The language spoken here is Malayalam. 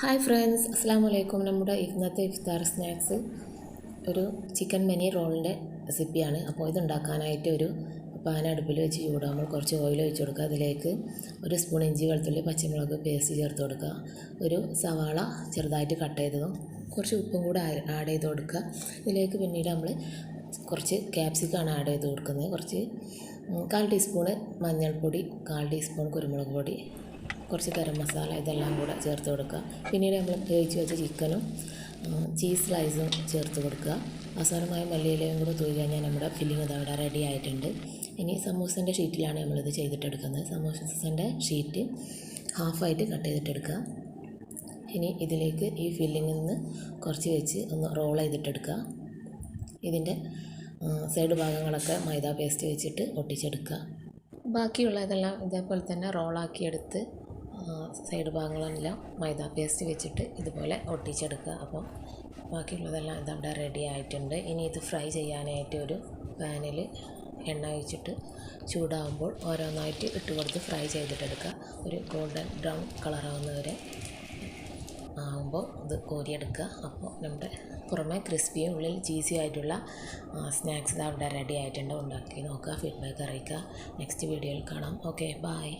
ഹായ് ഫ്രണ്ട്സ്, അസ്സലാമു അലൈക്കും. നമ്മുടെ ഇന്നത്തെ ഇഫ്താർ സ്നാക്സ് ഒരു ചിക്കൻ മിനി റോളിൻ്റെ റെസിപ്പിയാണ്. അപ്പോൾ ഇതുണ്ടാക്കാനായിട്ട് ഒരു പാൻ അടുപ്പിൽ വെച്ച് ചൂടാകുമ്പോൾ കുറച്ച് ഓയിൽ ഒഴിച്ച് കൊടുക്കുക. അതിലേക്ക് ഒരു സ്പൂൺ ഇഞ്ചി വെളുത്തുള്ളി പച്ചമുളക് പേസ്റ്റ് ചേർത്ത് കൊടുക്കുക. ഒരു സവാള ചെറുതായിട്ട് കട്ട് ചെയ്തതും കുറച്ച് ഉപ്പും കൂടെ ആഡ് ചെയ്ത് കൊടുക്കുക. ഇതിലേക്ക് പിന്നീട് നമ്മൾ കുറച്ച് ക്യാപ്സിക്കാണ് ആഡ് ചെയ്ത് കൊടുക്കുന്നത്. കുറച്ച് 1/4 ടീസ്പൂണ് മഞ്ഞൾപ്പൊടി, 1/4 ടീസ്പൂൺ കുരുമുളക് പൊടി, കുറച്ച് ഗരം മസാല ഇതെല്ലാം കൂടെ ചേർത്ത് കൊടുക്കുക. പിന്നീട് നമ്മൾ വേവിച്ച് വെച്ച ചിക്കനും ചീസ് സ്ലൈസും ചേർത്ത് കൊടുക്കുക. അവസാനമായി മല്ലിയിലയും കൂടെ തൂക്കി കഴിഞ്ഞാൽ നമ്മുടെ ഫില്ലിങ് ഇതവിടെ റെഡി ആയിട്ടുണ്ട്. ഇനി സമൂസൻ്റെ ഷീറ്റിലാണ് നമ്മളിത് ചെയ്തിട്ടെടുക്കുന്നത്. സമൂസൻ്റെ ഷീറ്റ് ഹാഫായിട്ട് കട്ട് ചെയ്തിട്ടെടുക്കുക. ഇനി ഇതിലേക്ക് ഈ ഫില്ലിങ്ങിൽ നിന്ന് കുറച്ച് വെച്ച് ഒന്ന് റോൾ ചെയ്തിട്ടെടുക്കുക. ഇതിൻ്റെ സൈഡ് ഭാഗങ്ങളൊക്കെ മൈദ പേസ്റ്റ് വെച്ചിട്ട് ഒട്ടിച്ചെടുക്കുക. ബാക്കിയുള്ളതെല്ലാം ഇതേപോലെ തന്നെ റോളാക്കിയെടുത്ത് സൈഡ് ഭാഗങ്ങളെല്ലാം മൈദ പേസ്റ്റ് വെച്ചിട്ട് ഇതുപോലെ ഒട്ടിച്ചെടുക്കുക. അപ്പോൾ ബാക്കിയുള്ളതെല്ലാം ഇതവിടെ റെഡി ആയിട്ടുണ്ട്. ഇനി ഇത് ഫ്രൈ ചെയ്യാനായിട്ട് ഒരു പാനിൽ എണ്ണ ഒഴിച്ചിട്ട് ചൂടാകുമ്പോൾ ഓരോന്നായിട്ട് ഇട്ട് കൊടുത്ത് ഫ്രൈ ചെയ്തിട്ടെടുക്കുക. ഒരു ഗോൾഡൻ ബ്രൗൺ കളറാവുന്നവരെ ആകുമ്പോൾ ഇത് കോരിയെടുക്കുക. അപ്പോൾ നമ്മുടെ പുറമെ ക്രിസ്പിയും ഉള്ളിൽ ചീസി ആയിട്ടുള്ള സ്നാക്സ് അവിടെ റെഡി ആയിട്ടുണ്ട്. ഉണ്ടാക്കി നോക്കുക, ഫീഡ്ബാക്ക് അറിയിക്കുക. നെക്സ്റ്റ് വീഡിയോയിൽ കാണാം. Okay, by.